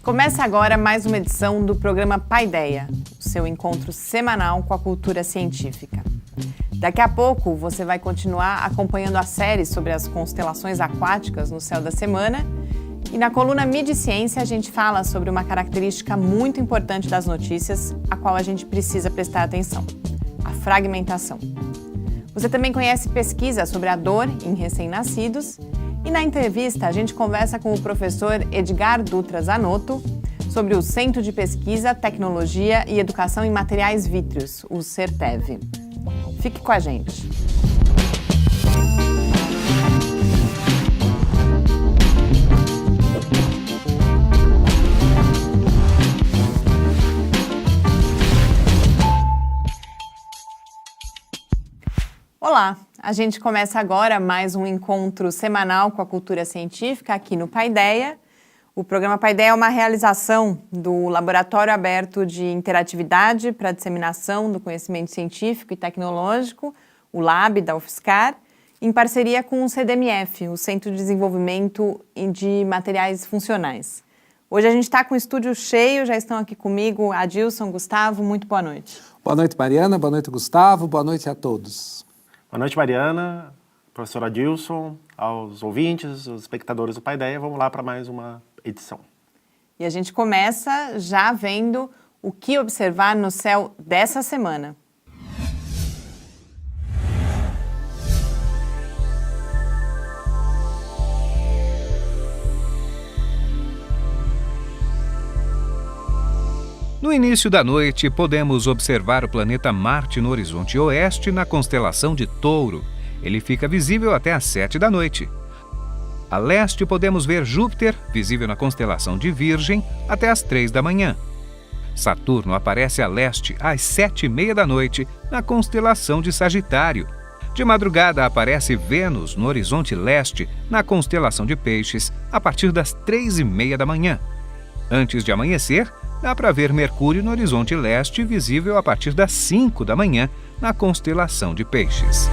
Começa agora mais uma edição do programa Paideia, o seu encontro semanal com a cultura científica. Daqui a pouco você vai continuar acompanhando a série sobre as constelações aquáticas no céu da semana. E na coluna Mídia e Ciência a gente fala sobre uma característica muito importante das notícias, a qual a gente precisa prestar atenção: a fragmentação. Você também conhece pesquisa sobre a dor em recém-nascidos. E na entrevista a gente conversa com o professor Edgar Dutra Zanotto sobre o Centro de Pesquisa, Tecnologia e Educação em Materiais Vítreos, o CERTEV. Fique com a gente. Olá, a gente começa agora mais um encontro semanal com a cultura científica aqui no Paideia. O programa Paideia é uma realização do Laboratório Aberto de Interatividade para a Disseminação do Conhecimento Científico e Tecnológico, o LAB da UFSCar, em parceria com o CDMF, o Centro de Desenvolvimento de Materiais Funcionais. Hoje a gente está com o estúdio cheio, já estão aqui comigo Adilson, Gustavo, muito boa noite. Boa noite, Mariana, boa noite, Gustavo, boa noite a todos. Boa noite, Mariana, professor Adilson, aos ouvintes, aos espectadores do Paideia. Vamos lá para mais uma edição. E a gente começa já vendo o que observar no céu dessa semana. No início da noite, podemos observar o planeta Marte no horizonte oeste na constelação de Touro. Ele fica visível até às 7 da noite. A leste, podemos ver Júpiter, visível na constelação de Virgem, até às 3 da manhã. Saturno aparece a leste às 7h30 da noite, na constelação de Sagitário. De madrugada, aparece Vênus no horizonte leste, na constelação de Peixes, a partir das 3h30 da manhã. Antes de amanhecer, dá para ver Mercúrio no horizonte leste, visível a partir das 5 da manhã, na constelação de Peixes.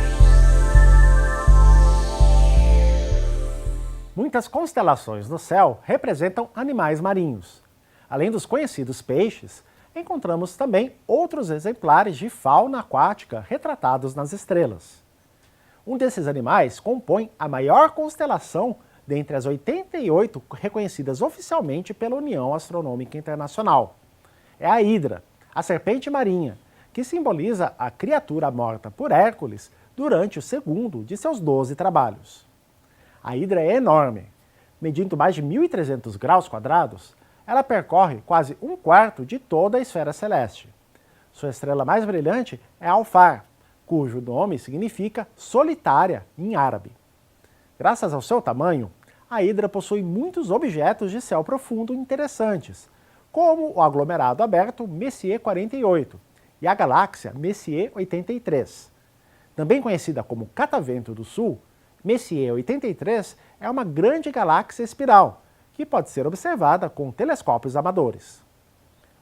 Muitas constelações no céu representam animais marinhos. Além dos conhecidos peixes, encontramos também outros exemplares de fauna aquática retratados nas estrelas. Um desses animais compõe a maior constelação dentre as 88 reconhecidas oficialmente pela União Astronômica Internacional. É a Hidra, a serpente marinha, que simboliza a criatura morta por Hércules durante o segundo de seus 12 trabalhos. A Hidra é enorme. Medindo mais de 1.300 graus quadrados, ela percorre quase um quarto de toda a esfera celeste. Sua estrela mais brilhante é Alfar, cujo nome significa solitária em árabe. Graças ao seu tamanho, a Hidra possui muitos objetos de céu profundo interessantes, como o aglomerado aberto Messier 48 e a galáxia Messier 83. Também conhecida como Catavento do Sul, Messier 83 é uma grande galáxia espiral, que pode ser observada com telescópios amadores.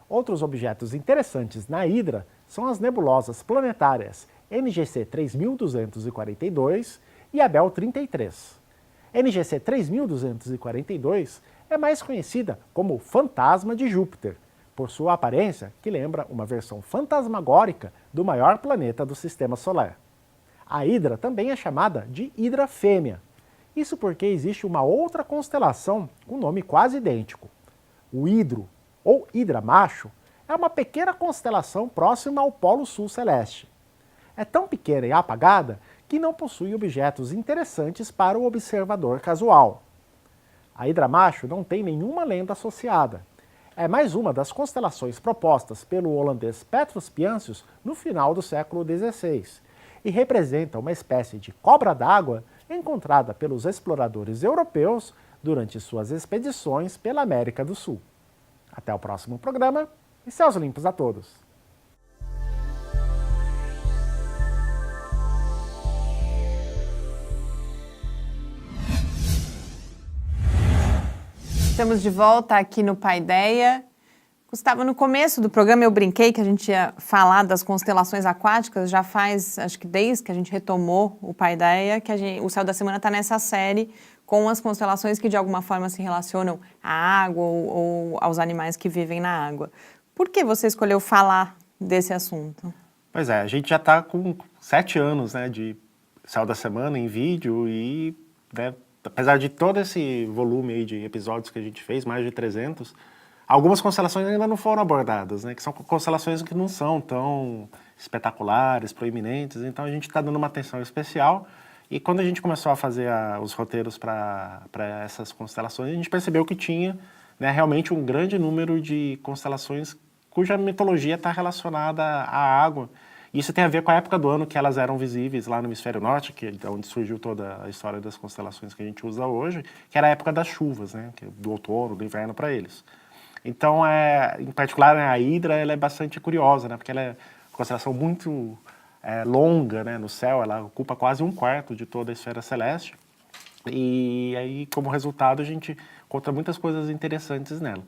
Outros objetos interessantes na Hidra são as nebulosas planetárias NGC 3242 e Abell 33. NGC 3242 é mais conhecida como Fantasma de Júpiter, por sua aparência que lembra uma versão fantasmagórica do maior planeta do Sistema Solar. A Hidra também é chamada de Hidra Fêmea, isso porque existe uma outra constelação com nome quase idêntico. O Hidro, ou Hidra Macho, é uma pequena constelação próxima ao Polo Sul Celeste. É tão pequena e apagada que não possui objetos interessantes para o observador casual. A Hidra Macho não tem nenhuma lenda associada. É mais uma das constelações propostas pelo holandês Petrus Piancius no final do século XVI e representa uma espécie de cobra d'água encontrada pelos exploradores europeus durante suas expedições pela América do Sul. Até o próximo programa e céus limpos a todos! Estamos de volta aqui no Paideia. Gustavo, no começo do programa eu brinquei que a gente ia falar das constelações aquáticas, já faz, acho que desde que a gente retomou o Paideia, que o Céu da Semana está nessa série com as constelações que de alguma forma se relacionam à água ou aos animais que vivem na água. Por que você escolheu falar desse assunto? Pois é, a gente já está com 7 anos, né, de Céu da Semana em vídeo e, né, apesar de todo esse volume aí de episódios que a gente fez, mais de 300, algumas constelações ainda não foram abordadas, né, que são constelações que não são tão espetaculares, proeminentes, então a gente está dando uma atenção especial. E quando a gente começou a fazer os roteiros para essas constelações, a gente percebeu que tinha, né, realmente um grande número de constelações cuja mitologia está relacionada à água. E isso tem a ver com a época do ano que elas eram visíveis lá no hemisfério norte, que é onde surgiu toda a história das constelações que a gente usa hoje, que era a época das chuvas, né, do outono, do inverno para eles. Então, em particular, a Hidra ela é bastante curiosa, né, porque ela é uma constelação muito longa, né, no céu, ela ocupa quase 1/4 de toda a esfera celeste. E aí, como resultado, a gente encontra muitas coisas interessantes nela.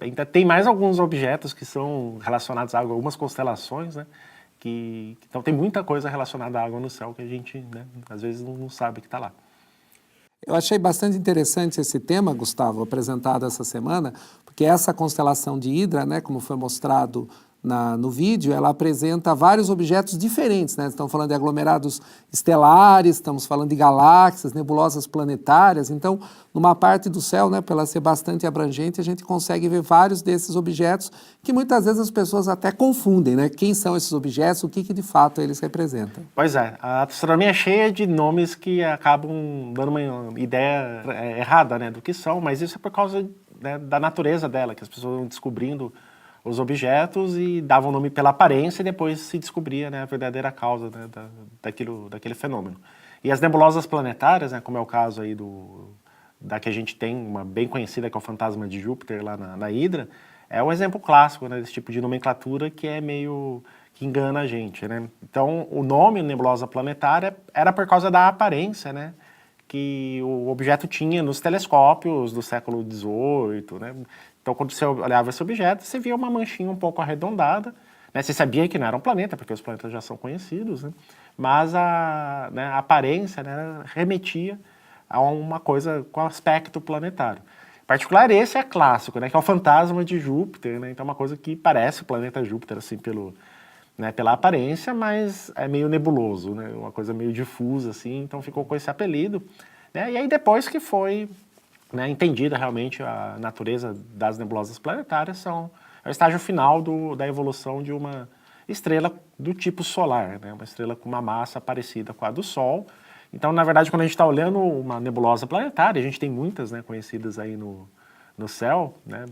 Ainda tem mais alguns objetos que são relacionados a água, algumas constelações, né? Então tem muita coisa relacionada à água no céu que a gente, né, às vezes não sabe que está lá. Eu achei bastante interessante esse tema, Gustavo, apresentado essa semana, porque essa constelação de Hidra, né, como foi mostrado no vídeo, ela apresenta vários objetos diferentes, né? Estamos falando de aglomerados estelares, estamos falando de galáxias, nebulosas planetárias. Então, numa parte do céu, né, para ela ser bastante abrangente, a gente consegue ver vários desses objetos que muitas vezes as pessoas até confundem, né? Quem são esses objetos, o que de fato eles representam. Pois é, a astronomia é cheia de nomes que acabam dando uma ideia errada, né, do que são, mas isso é por causa, né, da natureza dela, que as pessoas vão descobrindo os objetos e davam nome pela aparência e depois se descobria, né, a verdadeira causa, né, daquele fenômeno. E as nebulosas planetárias, né, como é o caso aí da que a gente tem, uma bem conhecida, que é o fantasma de Júpiter lá na Hidra, é um exemplo clássico, né, desse tipo de nomenclatura que é meio que engana a gente, né? Então, o nome nebulosa planetária era por causa da aparência, né, que o objeto tinha nos telescópios do século XVIII, né? Então, quando você olhava esse objeto, você via uma manchinha um pouco arredondada, né? Você sabia que não era um planeta, porque os planetas já são conhecidos, né? Mas a aparência, né, remetia a uma coisa com aspecto planetário. Em particular, esse é clássico, né, que é o fantasma de Júpiter, né? Então, é uma coisa que parece o planeta Júpiter, assim, pela aparência, mas é meio nebuloso, né? Uma coisa meio difusa, assim, então ficou com esse apelido, né? E aí, depois que foi, né, entendida realmente a natureza das nebulosas planetárias, é o estágio final da evolução de uma estrela do tipo solar, né, uma estrela com uma massa parecida com a do Sol. Então, na verdade, quando a gente está olhando uma nebulosa planetária, a gente tem muitas, né, conhecidas aí no céu, né,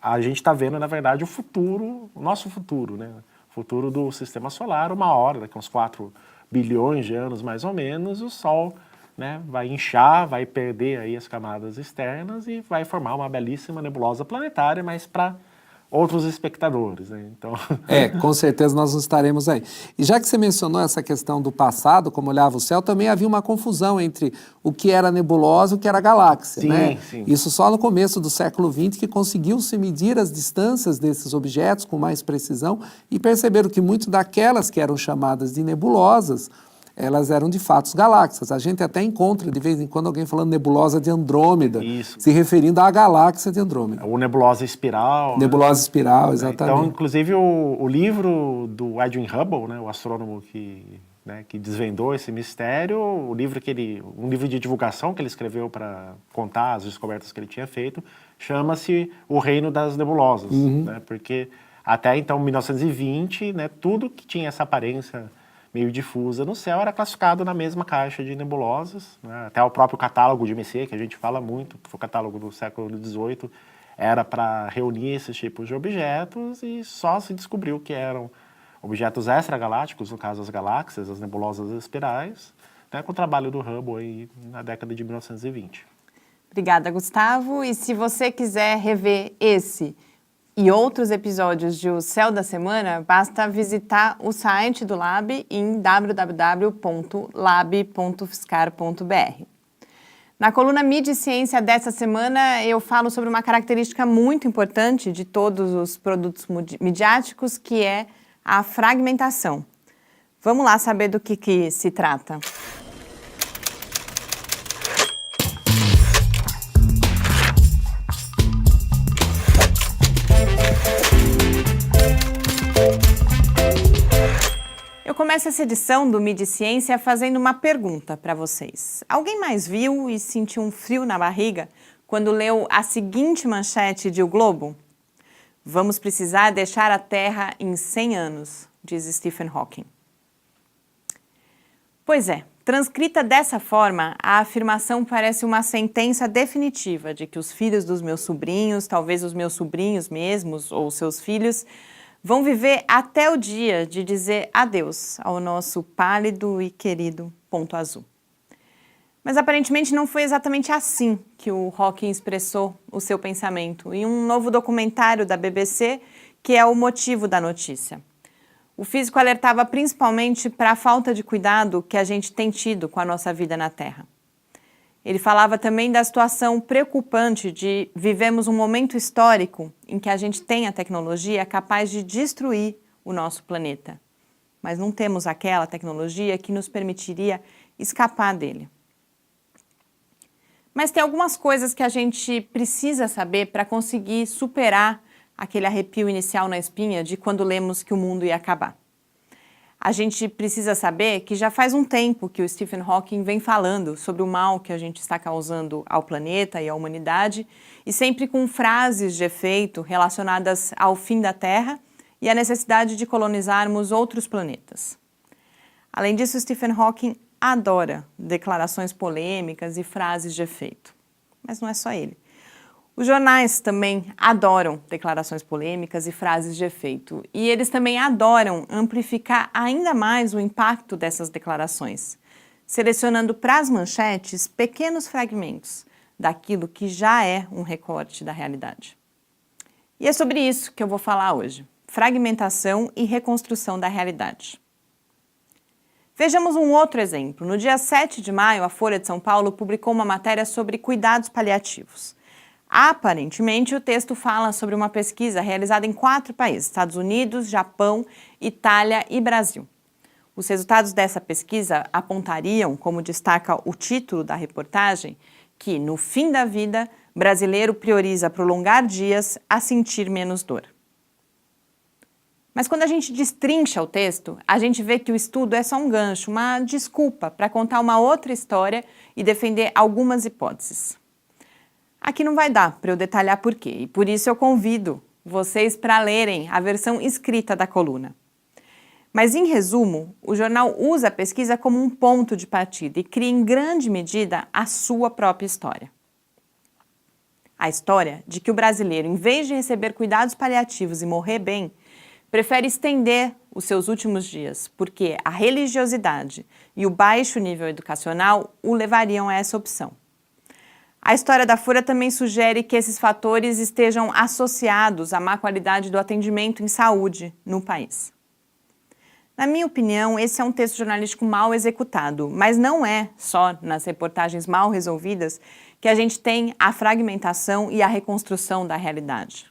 a gente está vendo, na verdade, o nosso futuro, né, o futuro do sistema solar. Uma hora, daqui a uns 4 bilhões de anos mais ou menos, o Sol, né, vai inchar, vai perder aí as camadas externas e vai formar uma belíssima nebulosa planetária, mas para outros espectadores, né? Então... Com certeza nós não estaremos aí. E já que você mencionou essa questão do passado, como olhava o céu, também havia uma confusão entre o que era nebulosa e o que era galáxia, sim, né? Sim. Isso só no começo do século XX que conseguiu-se medir as distâncias desses objetos com mais precisão e perceberam que muito daquelas que eram chamadas de nebulosas, elas eram de fato galáxias. A gente até encontra de vez em quando alguém falando nebulosa de Andrômeda, isso, se referindo à galáxia de Andrômeda. Ou nebulosa espiral. Nebulosa espiral, exatamente. Então, inclusive, o livro do Edwin Hubble, né, o astrônomo que desvendou esse mistério, um livro de divulgação que ele escreveu para contar as descobertas que ele tinha feito, chama-se O Reino das Nebulosas, né, porque até então, 1920, né, tudo que tinha essa aparência meio difusa no céu era classificado na mesma caixa de nebulosas, né? Até o próprio catálogo de Messier, que a gente fala muito, que foi o catálogo do século XVIII, era para reunir esses tipos de objetos e só se descobriu que eram objetos extragalácticos, no caso as galáxias, as nebulosas espirais, né, com o trabalho do Hubble aí na década de 1920. Obrigada, Gustavo. E se você quiser rever esse e outros episódios de O Céu da Semana, basta visitar o site do Lab em www.lab.fiscar.br. Na coluna Mídia e Ciência dessa semana, eu falo sobre uma característica muito importante de todos os produtos midiáticos, que é a fragmentação. Vamos lá saber do que se trata. começo essa edição do Mídia e Ciência fazendo uma pergunta para vocês. Alguém mais viu e sentiu um frio na barriga quando leu a seguinte manchete de O Globo? Vamos precisar deixar a Terra em 100 anos, diz Stephen Hawking. Pois é, transcrita dessa forma, a afirmação parece uma sentença definitiva de que os filhos dos meus sobrinhos, talvez os meus sobrinhos mesmos ou seus filhos, vão viver até o dia de dizer adeus ao nosso pálido e querido ponto azul. Mas aparentemente não foi exatamente assim que o Hawking expressou o seu pensamento em um novo documentário da BBC, que é o motivo da notícia. O físico alertava principalmente para a falta de cuidado que a gente tem tido com a nossa vida na Terra. Ele falava também da situação preocupante de vivemos um momento histórico em que a gente tem a tecnologia capaz de destruir o nosso planeta, mas não temos aquela tecnologia que nos permitiria escapar dele. Mas tem algumas coisas que a gente precisa saber para conseguir superar aquele arrepio inicial na espinha de quando lemos que o mundo ia acabar. A gente precisa saber que já faz um tempo que o Stephen Hawking vem falando sobre o mal que a gente está causando ao planeta e à humanidade, e sempre com frases de efeito relacionadas ao fim da Terra e à necessidade de colonizarmos outros planetas. Além disso, Stephen Hawking adora declarações polêmicas e frases de efeito. Mas não é só ele. Os jornais também adoram declarações polêmicas e frases de efeito, e eles também adoram amplificar ainda mais o impacto dessas declarações, selecionando para as manchetes pequenos fragmentos daquilo que já é um recorte da realidade. E é sobre isso que eu vou falar hoje: fragmentação e reconstrução da realidade. Vejamos um outro exemplo. No dia 7 de maio, a Folha de São Paulo publicou uma matéria sobre cuidados paliativos. Aparentemente, o texto fala sobre uma pesquisa realizada em 4 países: Estados Unidos, Japão, Itália e Brasil. Os resultados dessa pesquisa apontariam, como destaca o título da reportagem, que, no fim da vida, brasileiro prioriza prolongar dias a sentir menos dor. Mas quando a gente destrincha o texto, a gente vê que o estudo é só um gancho, uma desculpa para contar uma outra história e defender algumas hipóteses. Aqui não vai dar para eu detalhar por quê, e por isso eu convido vocês para lerem a versão escrita da coluna. Mas, em resumo, o jornal usa a pesquisa como um ponto de partida e cria em grande medida a sua própria história. A história de que o brasileiro, em vez de receber cuidados paliativos e morrer bem, prefere estender os seus últimos dias, porque a religiosidade e o baixo nível educacional o levariam a essa opção. A história da Folha também sugere que esses fatores estejam associados à má qualidade do atendimento em saúde no país. Na minha opinião, esse é um texto jornalístico mal executado, mas não é só nas reportagens mal resolvidas que a gente tem a fragmentação e a reconstrução da realidade.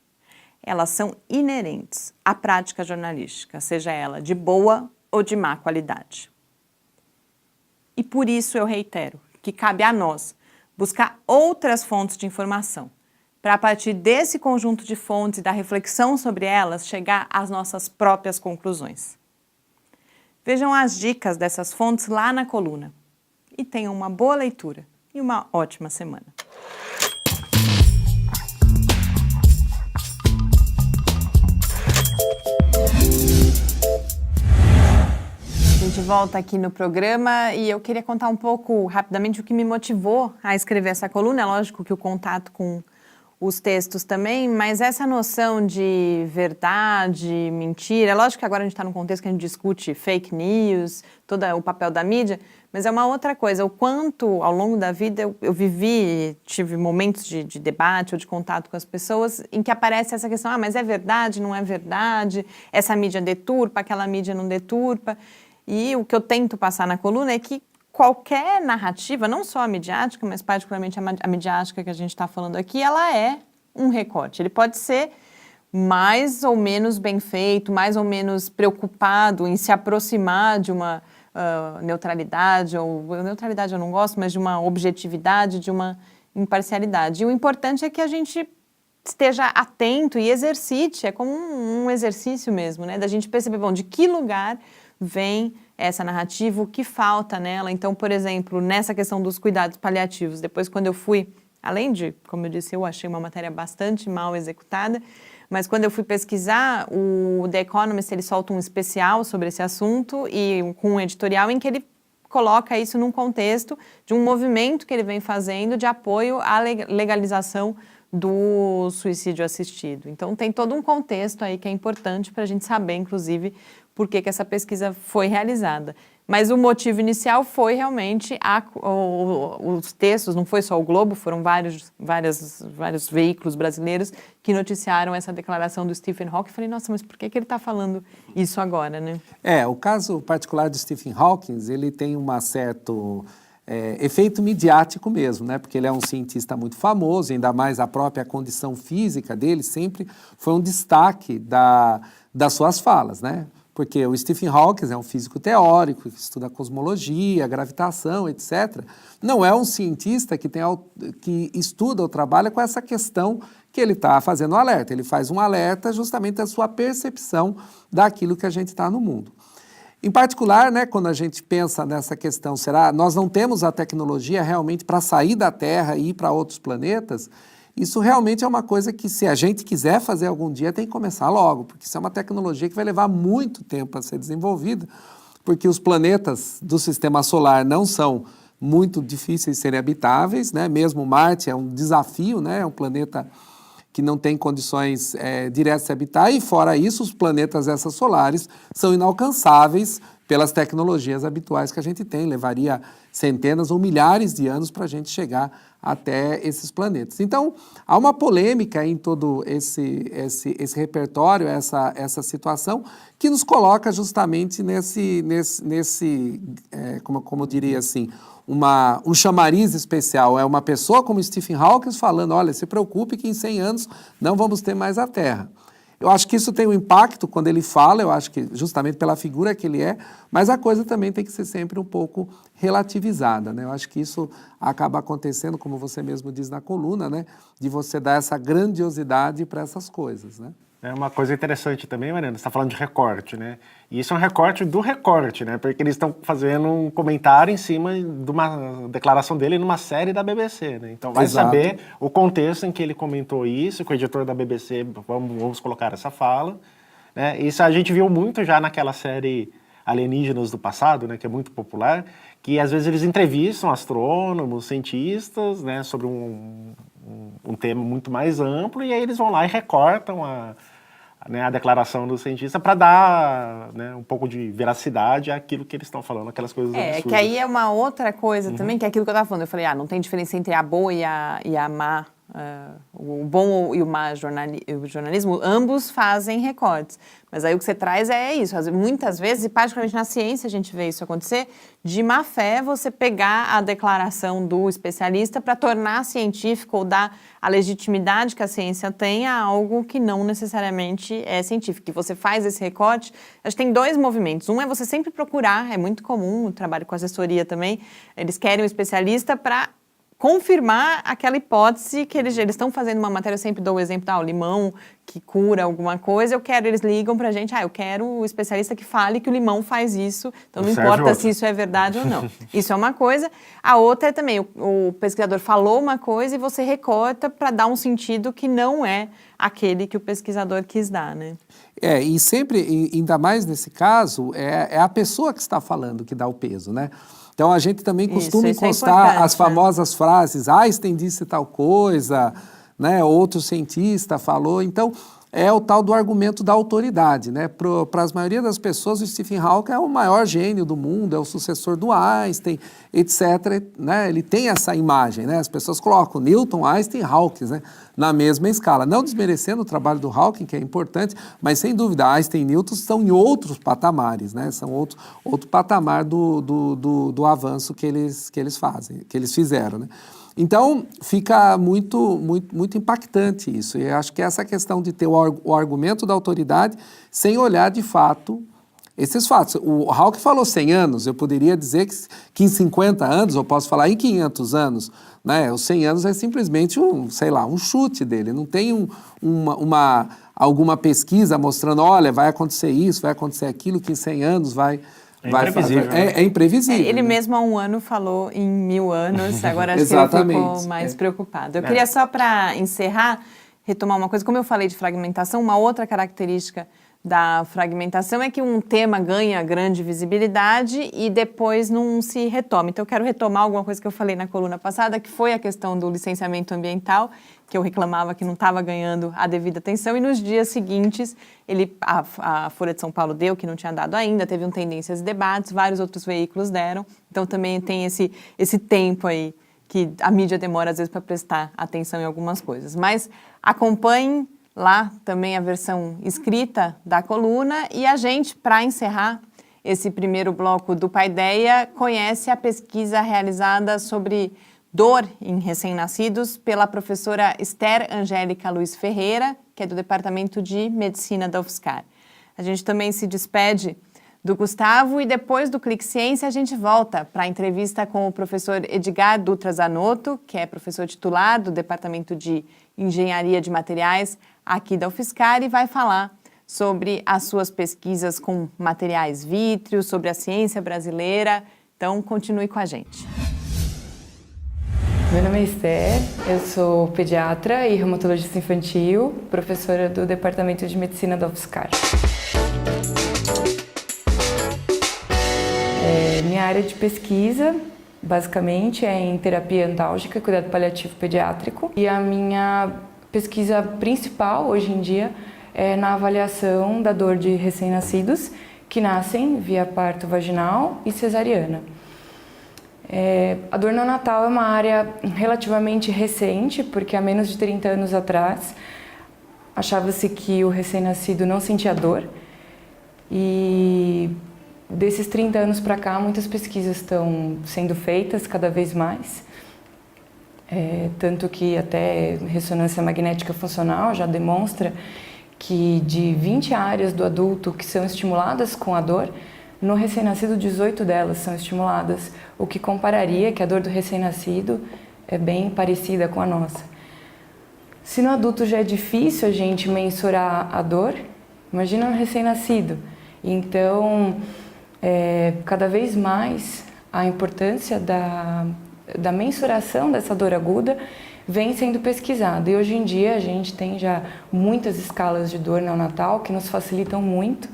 Elas são inerentes à prática jornalística, seja ela de boa ou de má qualidade. E por isso eu reitero que cabe a nós buscar outras fontes de informação, para a partir desse conjunto de fontes e da reflexão sobre elas, chegar às nossas próprias conclusões. Vejam as dicas dessas fontes lá na coluna. E tenham uma boa leitura e uma ótima semana. A gente volta aqui no programa e eu queria contar um pouco rapidamente o que me motivou a escrever essa coluna. É lógico que o contato com os textos também, mas essa noção de verdade, mentira, é lógico que agora a gente está num contexto que a gente discute fake news, todo o papel da mídia, mas é uma outra coisa, o quanto ao longo da vida eu vivi, tive momentos de debate ou de contato com as pessoas em que aparece essa questão, mas é verdade, não é verdade, essa mídia deturpa, aquela mídia não deturpa. E o que eu tento passar na coluna é que qualquer narrativa, não só a midiática, mas particularmente a midiática que a gente está falando aqui, ela é um recorte. Ele pode ser mais ou menos bem feito, mais ou menos preocupado em se aproximar de uma neutralidade, ou neutralidade eu não gosto, mas de uma objetividade, de uma imparcialidade. E o importante é que a gente esteja atento e exercite, é como um exercício mesmo, né? Da gente perceber, bom, de que lugar vem essa narrativa, o que falta nela. Então, por exemplo, nessa questão dos cuidados paliativos, depois quando eu fui, além de, como eu disse, eu achei uma matéria bastante mal executada, mas quando eu fui pesquisar, o The Economist, ele solta um especial sobre esse assunto e com um editorial em que ele coloca isso num contexto de um movimento que ele vem fazendo de apoio à legalização do suicídio assistido. Então, tem todo um contexto aí que é importante para a gente saber, inclusive, por que essa pesquisa foi realizada. Mas o motivo inicial foi realmente os textos, não foi só o Globo, foram vários veículos brasileiros que noticiaram essa declaração do Stephen Hawking. Falei, nossa, mas por que ele está falando isso agora, né? O caso particular do Stephen Hawking, ele tem um certo efeito midiático mesmo, né? Porque ele é um cientista muito famoso, ainda mais a própria condição física dele sempre foi um destaque das suas falas, né? Porque o Stephen Hawking é um físico teórico, que estuda cosmologia, gravitação, etc. Não é um cientista que estuda ou trabalha com essa questão que ele está fazendo um alerta. Ele faz um alerta justamente da sua percepção daquilo que a gente está no mundo. Em particular, né, quando a gente pensa nessa questão, nós não temos a tecnologia realmente para sair da Terra e ir para outros planetas? Isso realmente é uma coisa que, se a gente quiser fazer algum dia, tem que começar logo, porque isso é uma tecnologia que vai levar muito tempo a ser desenvolvida, porque os planetas do sistema solar não são muito difíceis de serem habitáveis, né? Mesmo Marte é um desafio, né? É um planeta que não tem condições diretas de se habitar, e fora isso, os planetas extrasolares são inalcançáveis pelas tecnologias habituais que a gente tem. Levaria centenas ou milhares de anos para a gente chegar até esses planetas. Então, há uma polêmica em todo esse repertório, essa situação, que nos coloca justamente como eu diria assim, um chamariz especial. É uma pessoa como Stephen Hawking falando, olha, se preocupe que em 100 anos não vamos ter mais a Terra. Eu acho que isso tem um impacto quando ele fala, eu acho que justamente pela figura que ele é, mas a coisa também tem que ser sempre um pouco relativizada, né? Eu acho que isso acaba acontecendo, como você mesmo diz na coluna, né? De você dar essa grandiosidade para essas coisas, né? É uma coisa interessante também, Mariana, você está falando de recorte, né? E isso é um recorte do recorte, né? Porque eles estão fazendo um comentário em cima de uma declaração dele numa série da BBC, né? Então vai Exato. saber o contexto em que ele comentou isso, que o editor da BBC, vamos colocar essa fala, né? Isso a gente viu muito já naquela série Alienígenas do Passado, né? Que é muito popular, que às vezes eles entrevistam astrônomos, cientistas, né? Sobre um tema muito mais amplo, e aí eles vão lá e recortam a declaração do cientista para dar, né, um pouco de veracidade àquilo que eles estão falando, aquelas coisas absurdas. Que aí é uma outra coisa também, que é aquilo que eu estava falando. Eu falei, não tem diferença entre a boa e a má, o bom e o má jornalismo, ambos fazem recortes. Mas aí o que você traz é isso. Muitas vezes, e particularmente na ciência a gente vê isso acontecer, de má fé você pegar a declaração do especialista para tornar científico ou dar a legitimidade que a ciência tem a algo que não necessariamente é científico. E você faz esse recorte, acho que tem dois movimentos. Um é você sempre procurar, é muito comum, eu trabalho com assessoria também, eles querem um especialista para confirmar aquela hipótese que eles estão fazendo uma matéria. Eu sempre dou o exemplo o limão que cura alguma coisa, eles ligam pra gente, eu quero o especialista que fale que o limão faz isso, então não importa se isso é verdade ou não. Isso é uma coisa. A outra é também, o pesquisador falou uma coisa e você recorta para dar um sentido que não é aquele que o pesquisador quis dar, né? E sempre, ainda mais nesse caso, é a pessoa que está falando que dá o peso, né? Então, a gente também costuma encostar as famosas frases, Einstein disse tal coisa, né? Outro cientista falou. Então, é o tal do argumento da autoridade, né? Para a maioria das pessoas, o Stephen Hawking é o maior gênio do mundo, é o sucessor do Einstein, etc. Né? Ele tem essa imagem, né? As pessoas colocam Newton, Einstein e Hawking, né? Na mesma escala. Não desmerecendo o trabalho do Hawking, que é importante, mas sem dúvida, Einstein e Newton estão em outros patamares, né? São outro patamar do avanço que eles fizeram, né? Então, fica muito impactante isso. E acho que essa questão de ter o argumento da autoridade sem olhar, de fato, esses fatos. O Hawke falou 100 anos, eu poderia dizer que em 50 anos, eu posso falar em 500 anos, né? Os 100 anos é simplesmente um chute dele, não tem alguma pesquisa mostrando, olha, vai acontecer isso, vai acontecer aquilo, que em 100 anos vai imprevisível. fazer. É imprevisível. Ele né? mesmo há 1 ano falou em 1000 anos, agora acho que ele ficou mais preocupado. Eu queria só para encerrar, retomar uma coisa, como eu falei de fragmentação, uma outra característica da fragmentação é que um tema ganha grande visibilidade e depois não se retoma. Então, eu quero retomar alguma coisa que eu falei na coluna passada, que foi a questão do licenciamento ambiental, que eu reclamava que não estava ganhando a devida atenção, e nos dias seguintes, a Folha de São Paulo deu, que não tinha dado ainda, teve um Tendências e Debates, vários outros veículos deram, então também tem esse tempo aí, que a mídia demora às vezes para prestar atenção em algumas coisas. Mas acompanhem lá também a versão escrita da coluna, e a gente, para encerrar esse primeiro bloco do Paideia, conhece a pesquisa realizada sobre dor em recém-nascidos pela professora Esther Angélica Luiz Ferreira, que é do Departamento de Medicina da UFSCar. A gente também se despede do Gustavo e depois do Clique Ciência a gente volta para a entrevista com o professor Edgar Dutra Zanotto, que é professor titular do Departamento de Engenharia de Materiais aqui da UFSCar, e vai falar sobre as suas pesquisas com materiais vítreos, sobre a ciência brasileira. Então, continue com a gente. Meu nome é Esther, eu sou pediatra e reumatologista infantil, professora do Departamento de Medicina da UFSCar. Minha área de pesquisa, basicamente, é em terapia antálgica e cuidado paliativo pediátrico. E a minha pesquisa principal, hoje em dia, é na avaliação da dor de recém-nascidos que nascem via parto vaginal e cesariana. A dor neonatal é uma área relativamente recente, porque há menos de 30 anos atrás achava-se que o recém-nascido não sentia dor. E desses 30 anos para cá, muitas pesquisas estão sendo feitas cada vez mais. Tanto que até ressonância magnética funcional já demonstra que de 20 áreas do adulto que são estimuladas com a dor, no recém-nascido 18 delas são estimuladas, o que compararia que a dor do recém-nascido é bem parecida com a nossa. Se no adulto já é difícil a gente mensurar a dor, imagina no recém-nascido. Então, cada vez mais a importância da mensuração dessa dor aguda vem sendo pesquisada. E hoje em dia a gente tem já muitas escalas de dor neonatal que nos facilitam muito.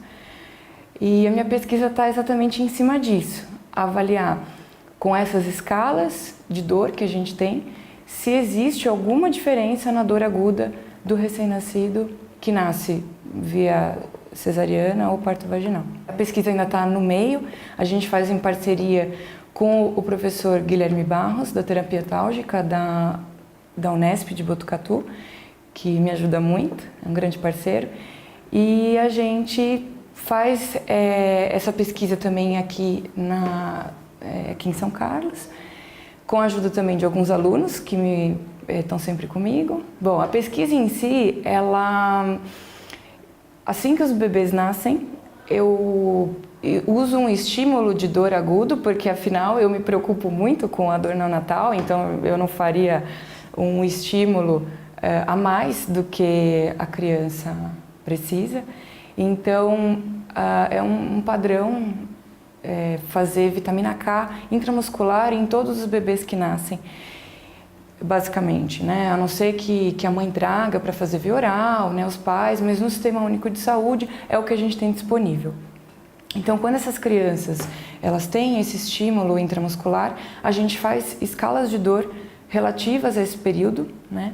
E a minha pesquisa está exatamente em cima disso, avaliar com essas escalas de dor que a gente tem, se existe alguma diferença na dor aguda do recém-nascido que nasce via cesariana ou parto vaginal. A pesquisa ainda está no meio, a gente faz em parceria com o professor Guilherme Barros, da terapia antálgica da Unesp de Botucatu, que me ajuda muito, é um grande parceiro, e a gente faz essa pesquisa também aqui em São Carlos, com a ajuda também de alguns alunos que estão sempre comigo. Bom, a pesquisa em si, assim que os bebês nascem, eu uso um estímulo de dor agudo, porque afinal eu me preocupo muito com a dor neonatal, então eu não faria um estímulo a mais do que a criança precisa. Então, é um padrão fazer vitamina K intramuscular em todos os bebês que nascem, basicamente, né? A não ser que a mãe traga para fazer via oral, né, os pais, mas no Sistema Único de Saúde é o que a gente tem disponível. Então, quando essas crianças elas têm esse estímulo intramuscular, a gente faz escalas de dor relativas a esse período, né?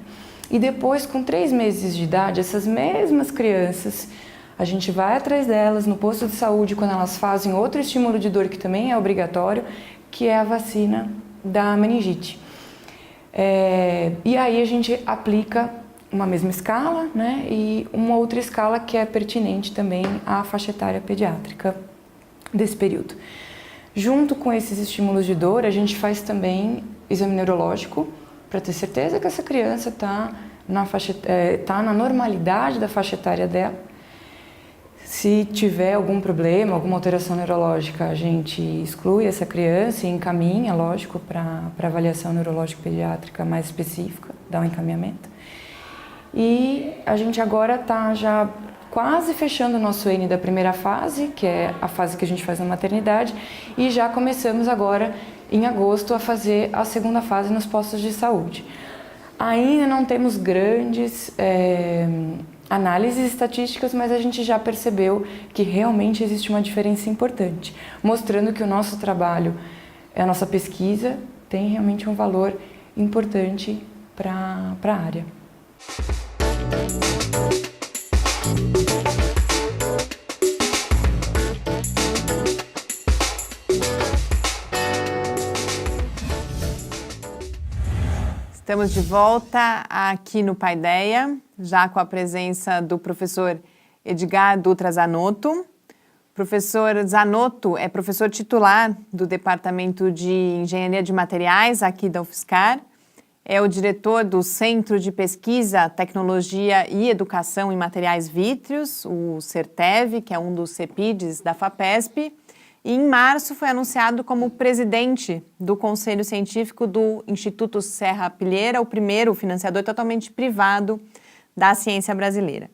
E depois, com 3 meses de idade, essas mesmas crianças, a gente vai atrás delas no posto de saúde quando elas fazem outro estímulo de dor que também é obrigatório, que é a vacina da meningite. E aí a gente aplica uma mesma escala, né, e uma outra escala que é pertinente também à faixa etária pediátrica desse período. Junto com esses estímulos de dor, a gente faz também exame neurológico para ter certeza que essa criança está na normalidade da faixa etária dela. Se tiver algum problema, alguma alteração neurológica, a gente exclui essa criança e encaminha, lógico, para avaliação neurológica pediátrica mais específica, dá um encaminhamento. E a gente agora está já quase fechando o nosso N da primeira fase, que é a fase que a gente faz na maternidade, e já começamos agora, em agosto, a fazer a segunda fase nos postos de saúde. Ainda não temos grandes análises estatísticas, mas a gente já percebeu que realmente existe uma diferença importante, mostrando que o nosso trabalho, a nossa pesquisa, tem realmente um valor importante para a área. Estamos de volta aqui no Paideia, já com a presença do professor Edgar Dutra Zanotto. Professor Zanotto é professor titular do Departamento de Engenharia de Materiais aqui da UFSCar, é o diretor do Centro de Pesquisa, Tecnologia e Educação em Materiais Vítreos, o CERTEV, que é um dos CEPIDs da FAPESP, e em março foi anunciado como presidente do Conselho Científico do Instituto Serra Pilheira, o primeiro financiador totalmente privado da ciência brasileira.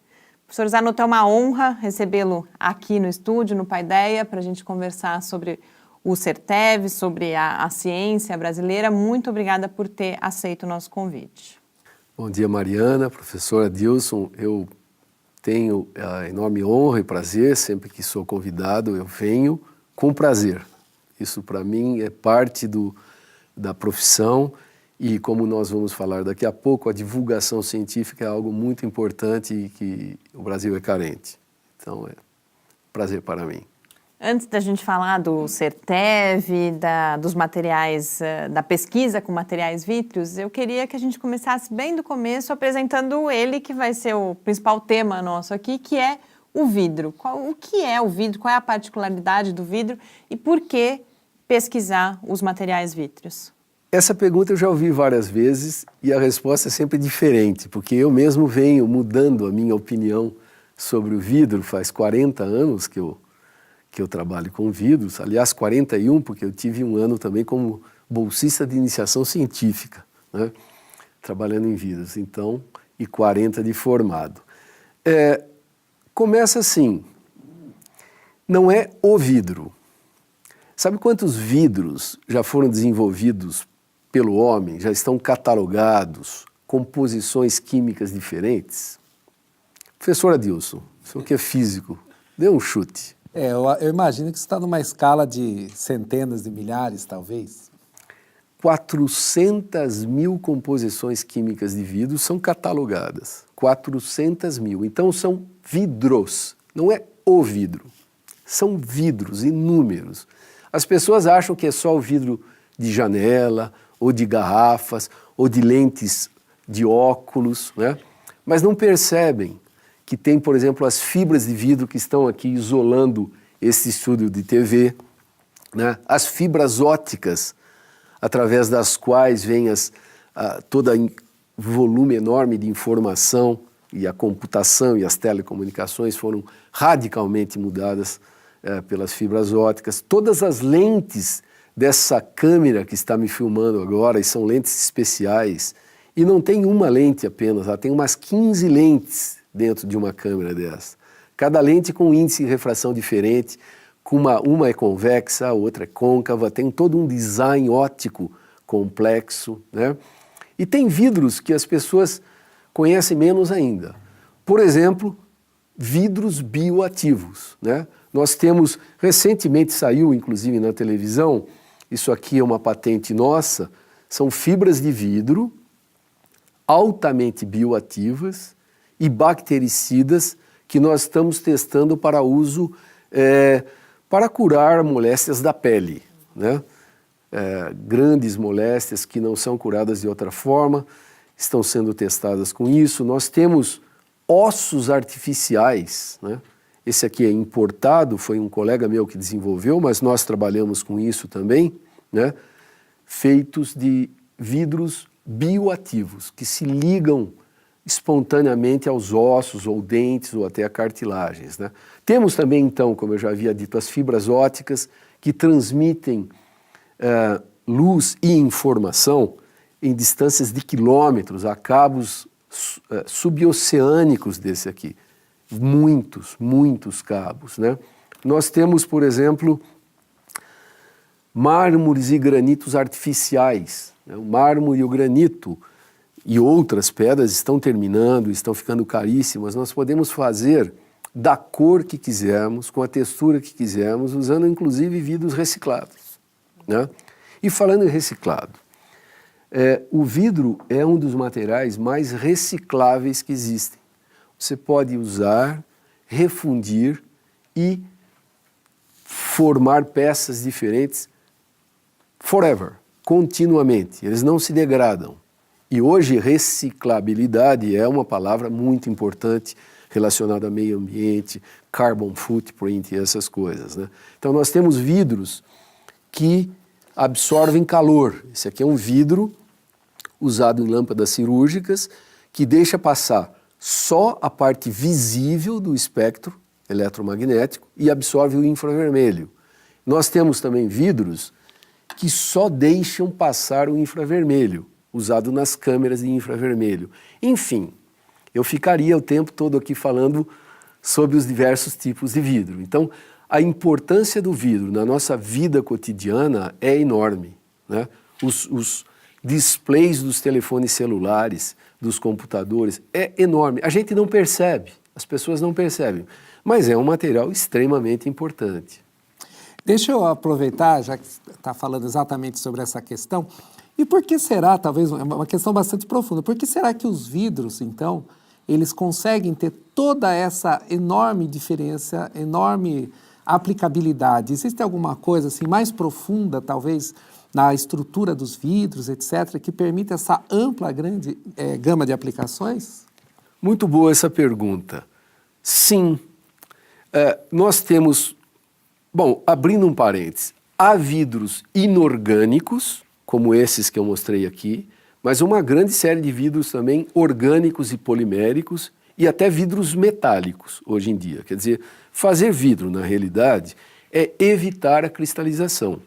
Professor Zanotto, é uma honra recebê-lo aqui no estúdio, no Paideia, para a gente conversar sobre o CERTEV, sobre a ciência brasileira. Muito obrigada por ter aceito o nosso convite. Bom dia, Mariana, professora Dilson. Eu tenho a enorme honra e prazer, sempre que sou convidado, eu venho com prazer. Isso, para mim, é parte da profissão e, como nós vamos falar daqui a pouco, a divulgação científica é algo muito importante e que o Brasil é carente. Então, é um prazer para mim. Antes da gente falar do CERTEV, dos materiais, da pesquisa com materiais vítreos, eu queria que a gente começasse bem do começo apresentando ele, que vai ser o principal tema nosso aqui, que é o vidro. O que é o vidro? Qual é a particularidade do vidro? E por que pesquisar os materiais vítreos? Essa pergunta eu já ouvi várias vezes e a resposta é sempre diferente, porque eu mesmo venho mudando a minha opinião sobre o vidro. Faz 40 anos que eu trabalho com vidros, aliás 41, porque eu tive um ano também como bolsista de iniciação científica, né, trabalhando em vidros, então, e 40 de formado. Começa assim, não é o vidro. Sabe quantos vidros já foram desenvolvidos pelo homem, já estão catalogados, composições químicas diferentes? Professora Dilson, o senhor que é físico, dê um chute. Eu imagino que você está numa escala de centenas de milhares, talvez. 400 mil composições químicas de vidro são catalogadas. 400 mil. Então são vidros, não é o vidro. São vidros inúmeros. As pessoas acham que é só o vidro de janela, ou de garrafas, ou de lentes de óculos, né? Mas não percebem que tem, por exemplo, as fibras de vidro que estão aqui isolando esse estúdio de TV, né? As fibras ópticas, através das quais vem todo volume enorme de informação, e a computação e as telecomunicações foram radicalmente mudadas pelas fibras ópticas. Todas as lentes dessa câmera que está me filmando agora, e são lentes especiais, e não tem uma lente apenas, tem umas 15 lentes dentro de uma câmera dessa. Cada lente com um índice de refração diferente, uma é convexa, a outra é côncava, tem todo um design óptico complexo, né? E tem vidros que as pessoas conhecem menos ainda. Por exemplo, vidros bioativos, né? Nós temos, recentemente saiu inclusive na televisão, isso aqui é uma patente nossa, são fibras de vidro altamente bioativas e bactericidas que nós estamos testando para uso para curar moléstias da pele, né? Grandes moléstias que não são curadas de outra forma, estão sendo testadas com isso. Nós temos ossos artificiais, né? Esse aqui é importado, foi um colega meu que desenvolveu, mas nós trabalhamos com isso também, né? Feitos de vidros bioativos, que se ligam espontaneamente aos ossos ou dentes ou até a cartilagens, né? Temos também, então, como eu já havia dito, as fibras ópticas que transmitem luz e informação em distâncias de quilômetros a cabos suboceânicos desse aqui. Muitos cabos, né? Nós temos, por exemplo, mármores e granitos artificiais, né? O mármore e o granito e outras pedras estão terminando, estão ficando caríssimas. Nós podemos fazer da cor que quisermos, com a textura que quisermos, usando inclusive vidros reciclados, né? E falando em reciclado, o vidro é um dos materiais mais recicláveis que existem. Você pode usar, refundir e formar peças diferentes forever, continuamente. Eles não se degradam. E hoje reciclabilidade é uma palavra muito importante relacionada ao meio ambiente, carbon footprint e essas coisas, né? Então nós temos vidros que absorvem calor. Esse aqui é um vidro usado em lâmpadas cirúrgicas que deixa passar só a parte visível do espectro eletromagnético e absorve o infravermelho. Nós temos também vidros que só deixam passar o infravermelho, usado nas câmeras de infravermelho. Enfim, eu ficaria o tempo todo aqui falando sobre os diversos tipos de vidro. Então, a importância do vidro na nossa vida cotidiana é enorme, né? Os displays dos telefones celulares, dos computadores, é enorme. A gente não percebe, as pessoas não percebem, mas é um material extremamente importante. Deixa eu aproveitar, já que está falando exatamente sobre essa questão, e por que será, talvez, é uma questão bastante profunda, por que será que os vidros, então, eles conseguem ter toda essa enorme diferença, enorme aplicabilidade? Existe alguma coisa assim mais profunda, talvez, na estrutura dos vidros, etc., que permite essa ampla, grande gama de aplicações? Muito boa essa pergunta. Sim, nós temos, bom, abrindo um parênteses, há vidros inorgânicos, como esses que eu mostrei aqui, mas uma grande série de vidros também orgânicos e poliméricos e até vidros metálicos hoje em dia. Quer dizer, fazer vidro, na realidade, é evitar a cristalização.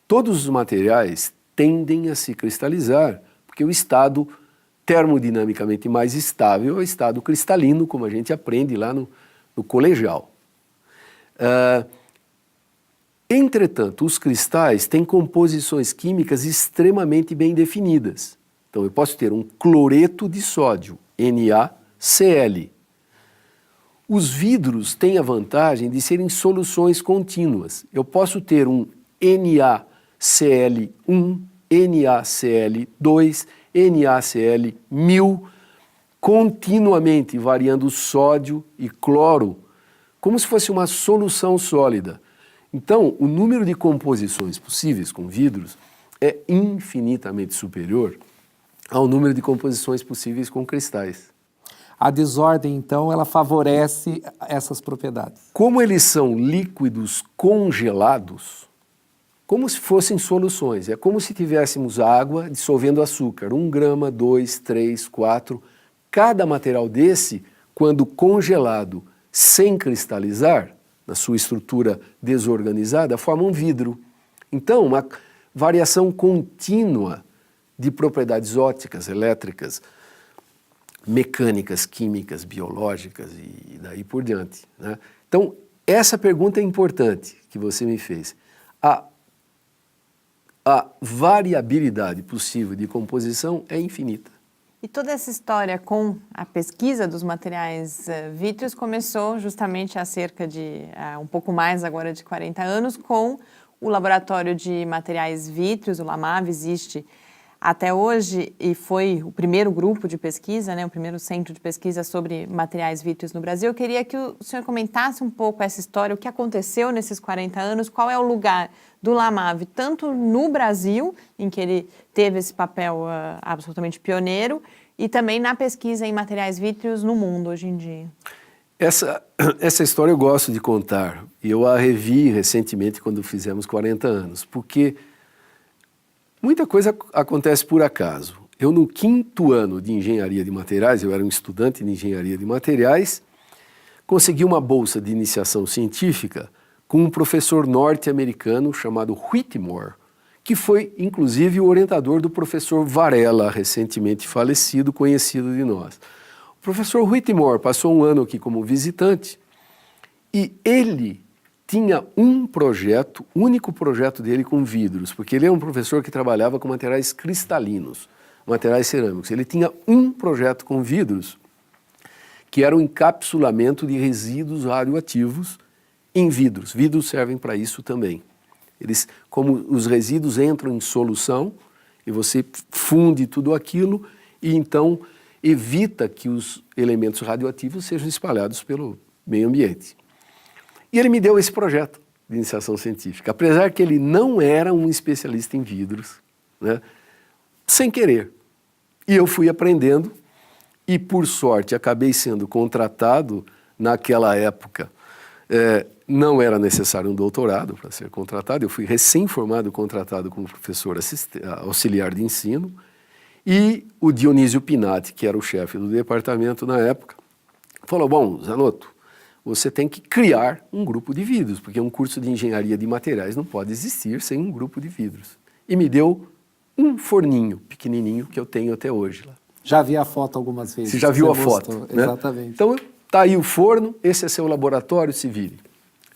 Todos os materiais tendem a se cristalizar, porque o estado termodinamicamente mais estável é o estado cristalino, como a gente aprende lá no colegial. Entretanto, os cristais têm composições químicas extremamente bem definidas. Então, eu posso ter um cloreto de sódio, NaCl. Os vidros têm a vantagem de serem soluções contínuas. Eu posso ter um NaCl1, NaCl2, NaCl1000, continuamente variando o sódio e cloro, como se fosse uma solução sólida. Então, o número de composições possíveis com vidros é infinitamente superior ao número de composições possíveis com cristais. A desordem, então, ela favorece essas propriedades. Como eles são líquidos congelados, como se fossem soluções, é como se tivéssemos água dissolvendo açúcar, 1 grama, 2, 3, 4. Cada material desse, quando congelado sem cristalizar, na sua estrutura desorganizada, forma um vidro. Então, uma variação contínua de propriedades ópticas, elétricas, mecânicas, químicas, biológicas e daí por diante, né? Então, essa pergunta é importante que você me fez. A variabilidade possível de composição é infinita. E toda essa história com a pesquisa dos materiais vítreos começou justamente há cerca de, um pouco mais agora de 40 anos, com o Laboratório de Materiais Vítreos, o LAMAV, existe até hoje e foi o primeiro grupo de pesquisa, né, o primeiro centro de pesquisa sobre materiais vítreos no Brasil. Eu queria que o senhor comentasse um pouco essa história, o que aconteceu nesses 40 anos, qual é o lugar do LAMAV, tanto no Brasil, em que ele teve esse papel absolutamente pioneiro, e também na pesquisa em materiais vítreos no mundo hoje em dia. Essa história eu gosto de contar, e eu a revi recentemente quando fizemos 40 anos, porque muita coisa acontece por acaso. Eu, no 5º ano de engenharia de materiais, eu era um estudante de engenharia de materiais, consegui uma bolsa de iniciação científica com um professor norte-americano chamado Whitmore, que foi, inclusive, o orientador do professor Varela, recentemente falecido, conhecido de nós. O professor Whitmore passou um ano aqui como visitante e ele tinha um projeto, o único projeto dele com vidros, porque ele é um professor que trabalhava com materiais cristalinos, materiais cerâmicos. Ele tinha um projeto com vidros, que era o encapsulamento de resíduos radioativos em vidros. Vidros servem para isso também. Eles, como os resíduos entram em solução, e você funde tudo aquilo, e então evita que os elementos radioativos sejam espalhados pelo meio ambiente. E ele me deu esse projeto de iniciação científica, apesar que ele não era um especialista em vidros, né? Sem querer. E eu fui aprendendo, e por sorte acabei sendo contratado naquela época. Não era necessário um doutorado para ser contratado, eu fui recém-formado contratado como professor auxiliar de ensino, e o Dionísio Pinati, que era o chefe do departamento na época, falou, bom, Zanotto, você tem que criar um grupo de vidros, porque um curso de engenharia de materiais não pode existir sem um grupo de vidros. E me deu um forninho pequenininho que eu tenho até hoje lá. Já vi a foto algumas vezes. Você já viu a foto, né? Exatamente. Então, tá aí o forno, esse é seu laboratório, se vire.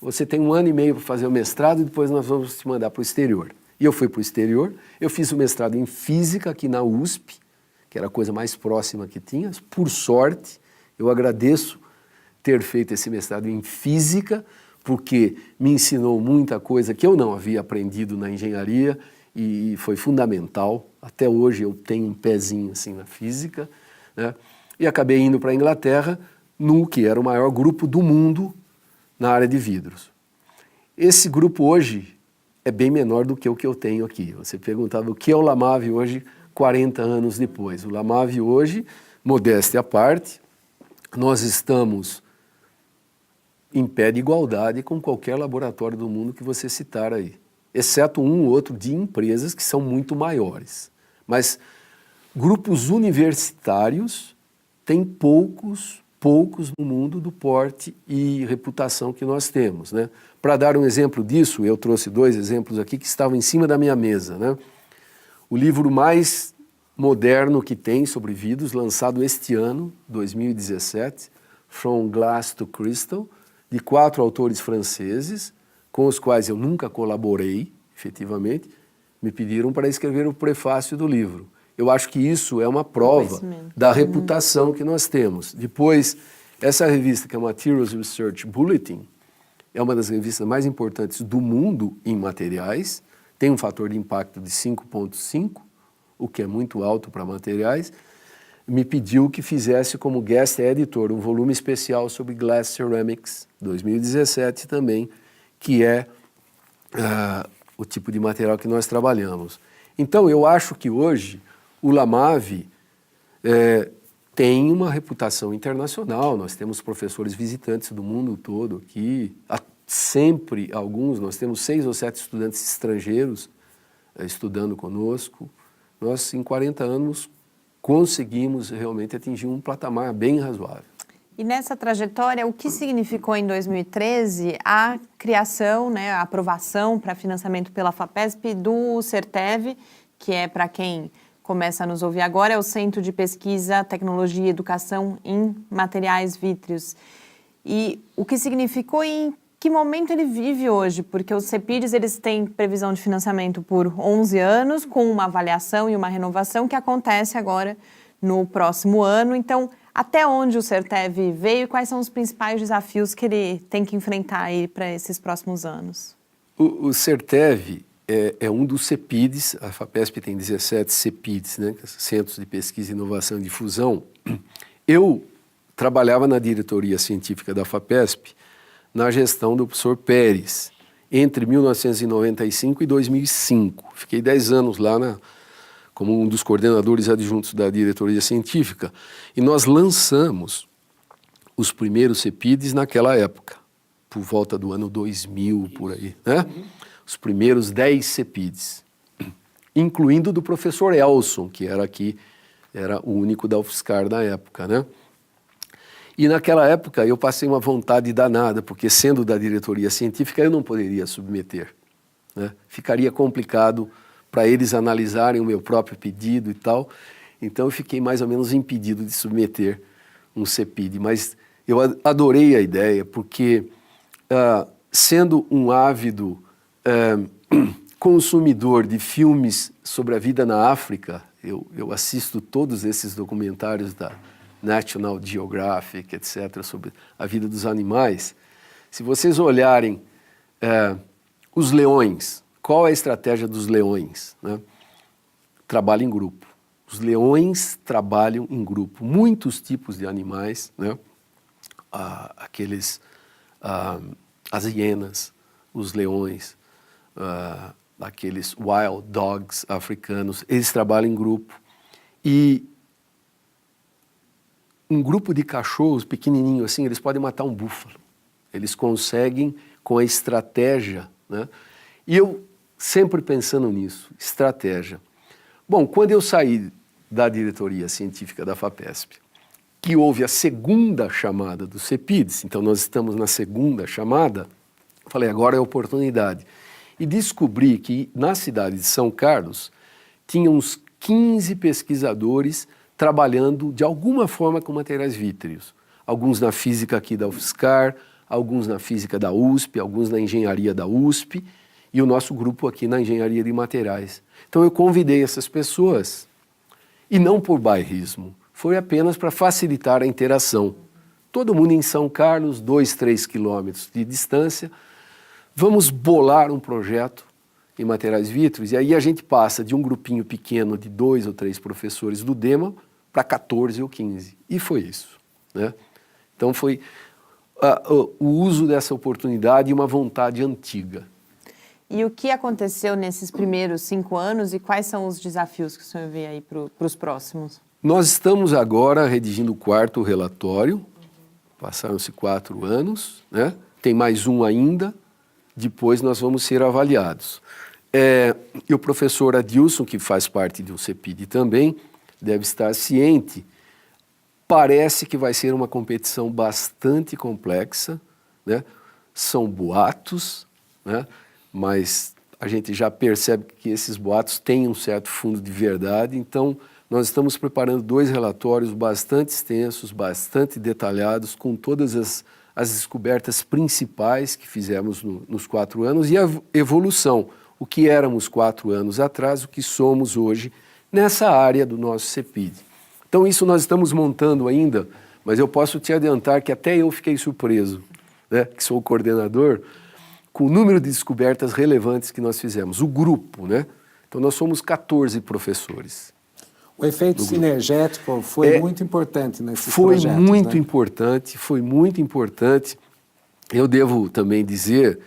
Você tem 1 ano e meio para fazer o mestrado e depois nós vamos te mandar para o exterior. E eu fui para o exterior, eu fiz o mestrado em Física aqui na USP, que era a coisa mais próxima que tinha. Por sorte, eu agradeço ter feito esse mestrado em Física, porque me ensinou muita coisa que eu não havia aprendido na engenharia e foi fundamental. Até hoje eu tenho um pezinho assim na Física, né? E acabei indo para a Inglaterra, no que era o maior grupo do mundo na área de vidros. Esse grupo hoje é bem menor do que o que eu tenho aqui. Você perguntava o que é o Lamave hoje, 40 anos depois. O Lamave hoje, modéstia à parte, nós estamos em pé de igualdade com qualquer laboratório do mundo que você citar aí, exceto um ou outro de empresas que são muito maiores. Mas grupos universitários têm poucos no mundo do porte e reputação que nós temos, né? Para dar um exemplo disso, eu trouxe 2 exemplos aqui que estavam em cima da minha mesa, né? O livro mais moderno que tem sobre vidros, lançado este ano, 2017, From Glass to Crystal, de 4 autores franceses, com os quais eu nunca colaborei, efetivamente, me pediram para escrever o prefácio do livro. Eu acho que isso é uma prova da reputação que nós temos. Depois, essa revista, que é a Materials Research Bulletin, é uma das revistas mais importantes do mundo em materiais, tem um fator de impacto de 5,5, o que é muito alto para materiais, me pediu que fizesse como guest editor um volume especial sobre Glass Ceramics, 2017 também, que é o tipo de material que nós trabalhamos. Então, eu acho que hoje o Lamave tem uma reputação internacional, nós temos professores visitantes do mundo todo aqui, sempre alguns, nós temos 6 ou 7 estudantes estrangeiros estudando conosco. Nós, em 40 anos, conseguimos realmente atingir um patamar bem razoável. E nessa trajetória, o que significou em 2013 a criação, né, a aprovação para financiamento pela FAPESP do CERTEV, que é, para quem começa a nos ouvir agora, é o Centro de Pesquisa, Tecnologia e Educação em Materiais Vítreos. E o que significou e em que momento ele vive hoje? Porque os CEPIDs, eles têm previsão de financiamento por 11 anos, com uma avaliação e uma renovação que acontece agora no próximo ano. Então, até onde o CERTEV veio e quais são os principais desafios que ele tem que enfrentar aí para esses próximos anos? O CERTEV é um dos CEPIDs, a FAPESP tem 17 CEPIDs, né, Centros de Pesquisa, Inovação e Difusão. Eu trabalhava na diretoria científica da FAPESP na gestão do professor Pérez, entre 1995 e 2005. Fiquei 10 anos lá como um dos coordenadores adjuntos da diretoria científica, e nós lançamos os primeiros CEPIDs naquela época, por volta do ano 2000, por aí, né? Os primeiros 10 CEPIDs, incluindo do professor Elson, que era aqui Era o único da UFSCar na época, né? E naquela época eu passei uma vontade danada, porque sendo da diretoria científica eu não poderia submeter, né? Ficaria complicado para eles analisarem o meu próprio pedido e tal. Então eu fiquei mais ou menos impedido de submeter um CEPID. Mas eu adorei a ideia, porque sendo um ávido consumidor de filmes sobre a vida na África, eu assisto todos esses documentários da National Geographic, etc., sobre a vida dos animais. Se vocês olharem os leões, qual é a estratégia dos leões, né? Trabalho em grupo. Os leões trabalham em grupo. Muitos tipos de animais, né? As hienas, os leões, aqueles wild dogs africanos, eles trabalham em grupo. E um grupo de cachorros pequenininho assim, eles podem matar um búfalo. Eles conseguem com a estratégia, né? E eu sempre pensando nisso, estratégia. Bom, quando eu saí da diretoria científica da FAPESP, que houve a segunda chamada do CEPIDS, então nós estamos na segunda chamada, falei, agora é a oportunidade. E descobri que na cidade de São Carlos tinha uns 15 pesquisadores trabalhando de alguma forma com materiais vítreos. Alguns na física aqui da UFSCar, alguns na física da USP, alguns na engenharia da USP e o nosso grupo aqui na engenharia de materiais. Então eu convidei essas pessoas e não por bairrismo, foi apenas para facilitar a interação. Todo mundo em São Carlos, 2, 3 quilômetros de distância, vamos bolar um projeto em materiais vítreos e aí a gente passa de um grupinho pequeno de 2 ou 3 professores do DEMA para 14 ou 15. E foi isso, né? Então foi o uso dessa oportunidade e uma vontade antiga. E o que aconteceu nesses primeiros 5 anos e quais são os desafios que o senhor vê aí para os próximos? Nós estamos agora redigindo o 4º relatório, passaram-se 4 anos, né? Tem mais um ainda, depois nós vamos ser avaliados. E o professor Adilson, que faz parte de um CEPID também, deve estar ciente, parece que vai ser uma competição bastante complexa, né? São boatos, né? Mas a gente já percebe que esses boatos têm um certo fundo de verdade, então nós estamos preparando 2 relatórios bastante extensos, bastante detalhados, com todas as descobertas principais que fizemos nos 4 anos e a evolução, o que éramos 4 anos atrás, o que somos hoje nessa área do nosso CEPID. Então isso nós estamos montando ainda, mas eu posso te adiantar que até eu fiquei surpreso, né, que sou o coordenador, com o número de descobertas relevantes que nós fizemos. O grupo, né? Então nós somos 14 professores. O efeito sinergético foi muito importante nesses projetos. Foi muito importante, foi muito importante. Eu devo também dizer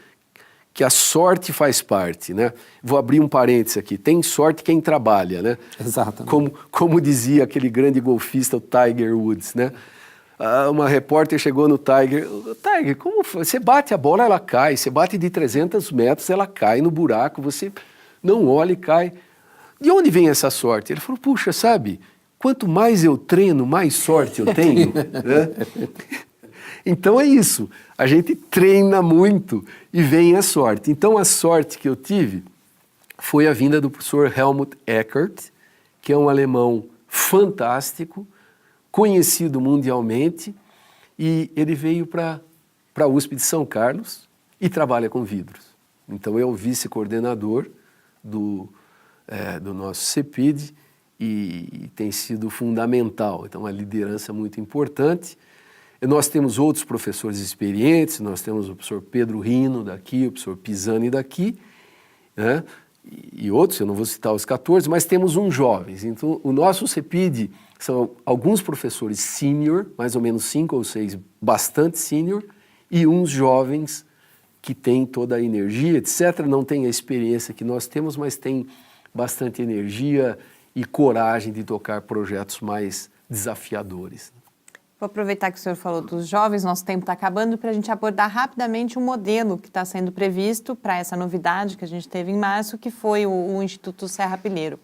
que a sorte faz parte, né? Vou abrir um parêntises aqui. Tem sorte quem trabalha, né? Exatamente. Como dizia aquele grande golfista, o Tiger Woods, né? Uma repórter chegou no Tiger, Tiger, como foi? Você bate a bola, ela cai, você bate de 300 metros, ela cai no buraco, você não olha e cai. De onde vem essa sorte? Ele falou, puxa, sabe, quanto mais eu treino, mais sorte eu tenho. Né? Então é isso, a gente treina muito e vem a sorte. Então a sorte que eu tive foi a vinda do professor Helmut Eckert, que é um alemão fantástico, conhecido mundialmente, e ele veio para a USP de São Carlos e trabalha com vidros. Então é o vice-coordenador do nosso CEPID e tem sido fundamental. Então uma liderança muito importante. E nós temos outros professores experientes, nós temos o professor Pedro Rino daqui, o professor Pisani daqui, né? E outros, eu não vou citar os 14, mas temos uns jovens. Então o nosso CEPID são alguns professores sênior, mais ou menos 5 ou 6, bastante sênior, e uns jovens que têm toda a energia, etc. Não têm a experiência que nós temos, mas têm bastante energia e coragem de tocar projetos mais desafiadores. Vou aproveitar que o senhor falou dos jovens, nosso tempo está acabando, para a gente abordar rapidamente um modelo que está sendo previsto para essa novidade que a gente teve em março, que foi o Instituto Serra Pilheira.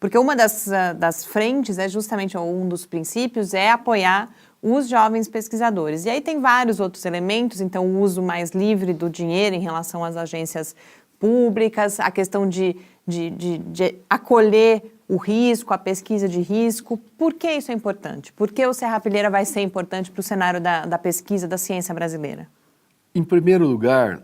Porque uma das frentes é justamente, um dos princípios é apoiar os jovens pesquisadores. E aí tem vários outros elementos, então o uso mais livre do dinheiro em relação às agências públicas, a questão de acolher o risco, a pesquisa de risco. Por que isso é importante? Por que o Serrapilheira vai ser importante para o cenário da pesquisa da ciência brasileira? Em primeiro lugar,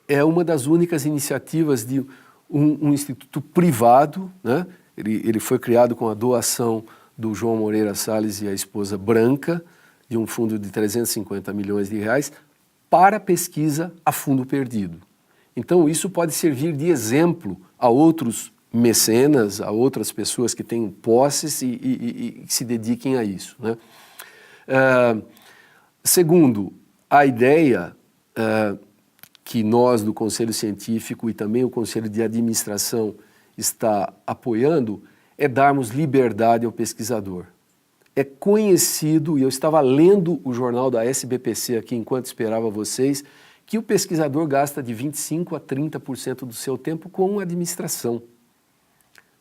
é uma das únicas iniciativas de um instituto privado, né? Ele foi criado com a doação do João Moreira Salles e a esposa Branca, de um fundo de 350 milhões de reais, para pesquisa a fundo perdido. Então, isso pode servir de exemplo a outros mecenas, a outras pessoas que têm posses e se dediquem a isso, né? Segundo, a ideia que nós do Conselho Científico e também o Conselho de Administração está apoiando é darmos liberdade ao pesquisador. É conhecido, e eu estava lendo o jornal da SBPC aqui enquanto esperava vocês, que o pesquisador gasta de 25% a 30% do seu tempo com administração,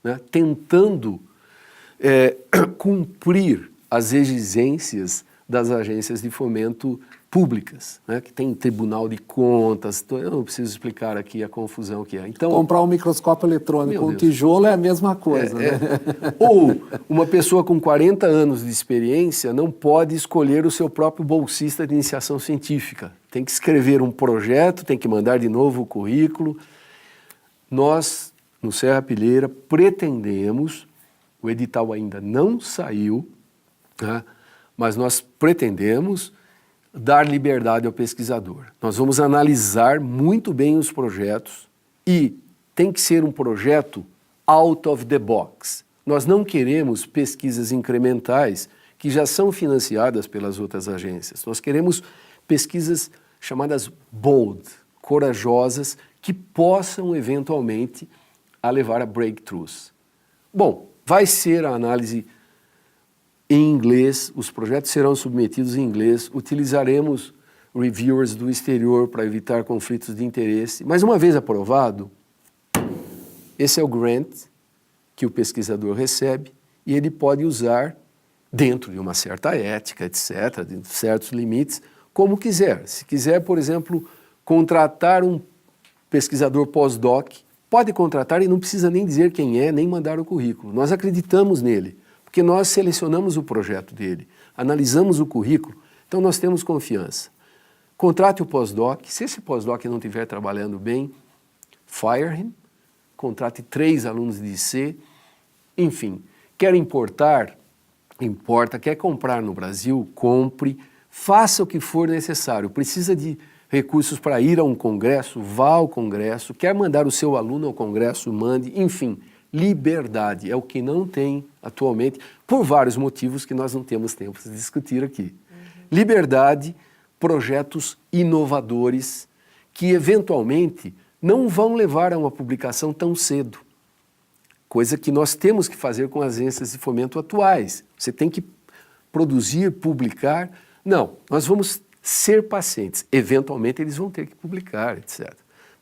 né? Tentando cumprir as exigências das agências de fomento públicas, né? Que tem Tribunal de Contas, eu não preciso explicar aqui a confusão que é. Então, comprar um microscópio eletrônico, um tijolo é a mesma coisa. Né? Ou uma pessoa com 40 anos de experiência não pode escolher o seu próprio bolsista de iniciação científica. Tem que escrever um projeto, tem que mandar de novo o currículo. Nós, no Serrapilheira, pretendemos, o edital ainda não saiu, né? Mas nós pretendemos dar liberdade ao pesquisador. Nós vamos analisar muito bem os projetos e tem que ser um projeto out of the box. Nós não queremos pesquisas incrementais que já são financiadas pelas outras agências. Nós queremos pesquisas chamadas bold, corajosas, que possam eventualmente a levar a breakthroughs. Bom, vai ser a análise em inglês, os projetos serão submetidos em inglês, utilizaremos reviewers do exterior para evitar conflitos de interesse, mas uma vez aprovado, esse é o grant que o pesquisador recebe e ele pode usar dentro de uma certa ética, etc., de certos limites, como quiser. Se quiser, por exemplo, contratar um pesquisador pós-doc, pode contratar e não precisa nem dizer quem é, nem mandar o currículo. Nós acreditamos nele. Porque nós selecionamos o projeto dele, analisamos o currículo, então nós temos confiança. Contrate o pós-doc, se esse pós-doc não estiver trabalhando bem, fire him, contrate 3 alunos de IC, enfim, quer importar, importa, quer comprar no Brasil, compre, faça o que for necessário, precisa de recursos para ir a um congresso, vá ao congresso, quer mandar o seu aluno ao congresso, mande, enfim. Liberdade é o que não tem atualmente, por vários motivos que nós não temos tempo de discutir aqui. Liberdade, projetos inovadores que eventualmente não vão levar a uma publicação tão cedo, coisa que nós temos que fazer com as agências de fomento atuais. Você tem que produzir, publicar. Não, nós vamos ser pacientes. Eventualmente eles vão ter que publicar, etc.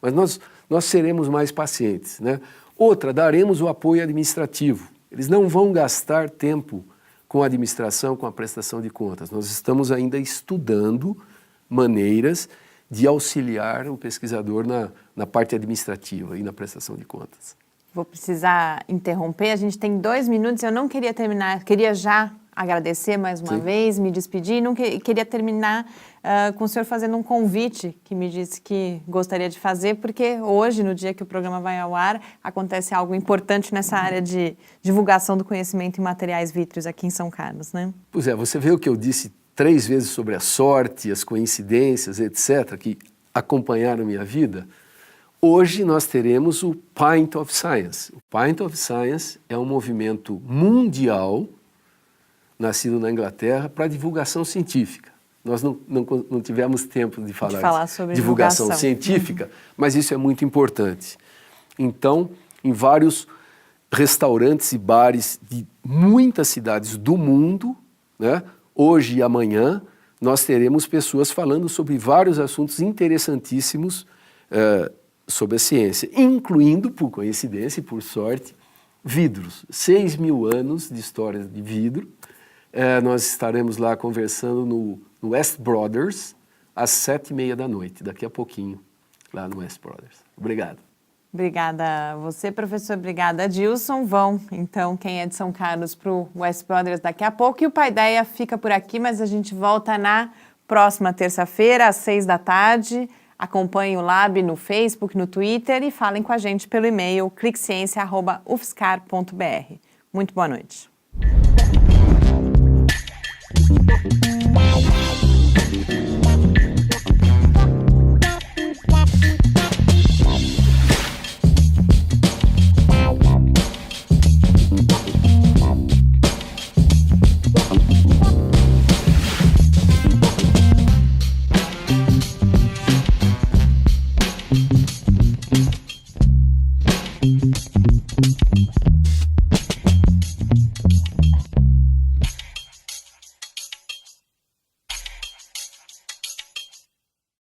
Mas nós seremos mais pacientes, né? Outra, daremos o apoio administrativo. Eles não vão gastar tempo com a administração, com a prestação de contas. Nós estamos ainda estudando maneiras de auxiliar o pesquisador na parte administrativa e na prestação de contas. Vou precisar interromper, a gente tem 2 minutos, eu não queria terminar, queria já agradecer mais uma vez, me despedir, não queria terminar com o senhor fazendo um convite que me disse que gostaria de fazer, porque hoje, no dia que o programa vai ao ar, acontece algo importante nessa área de divulgação do conhecimento em materiais vítreos aqui em São Carlos, né? Pois é, você vê o que eu disse 3 vezes sobre a sorte, as coincidências, etc., que acompanharam minha vida. Hoje nós teremos o Pint of Science. O Pint of Science é um movimento mundial nascido na Inglaterra para divulgação científica. Nós não tivemos tempo de falar sobre divulgação científica, mas isso é muito importante. Então, em vários restaurantes e bares de muitas cidades do mundo, né, hoje e amanhã, nós teremos pessoas falando sobre vários assuntos interessantíssimos sobre a ciência, incluindo, por coincidência e por sorte, vidros. 6.000 anos de história de vidro. Nós estaremos lá conversando no West Brothers às 7h30 da noite, daqui a pouquinho, lá no West Brothers. Obrigado. Obrigada a você, professor. Obrigada, Dilson. Vão, então, quem é de São Carlos para o West Brothers daqui a pouco. E o Paideia fica por aqui, mas a gente volta na próxima terça-feira, às 6 da tarde. Acompanhe o Lab no Facebook, no Twitter e falem com a gente pelo e-mail cliqueciência@ufscar.br. Muito boa noite.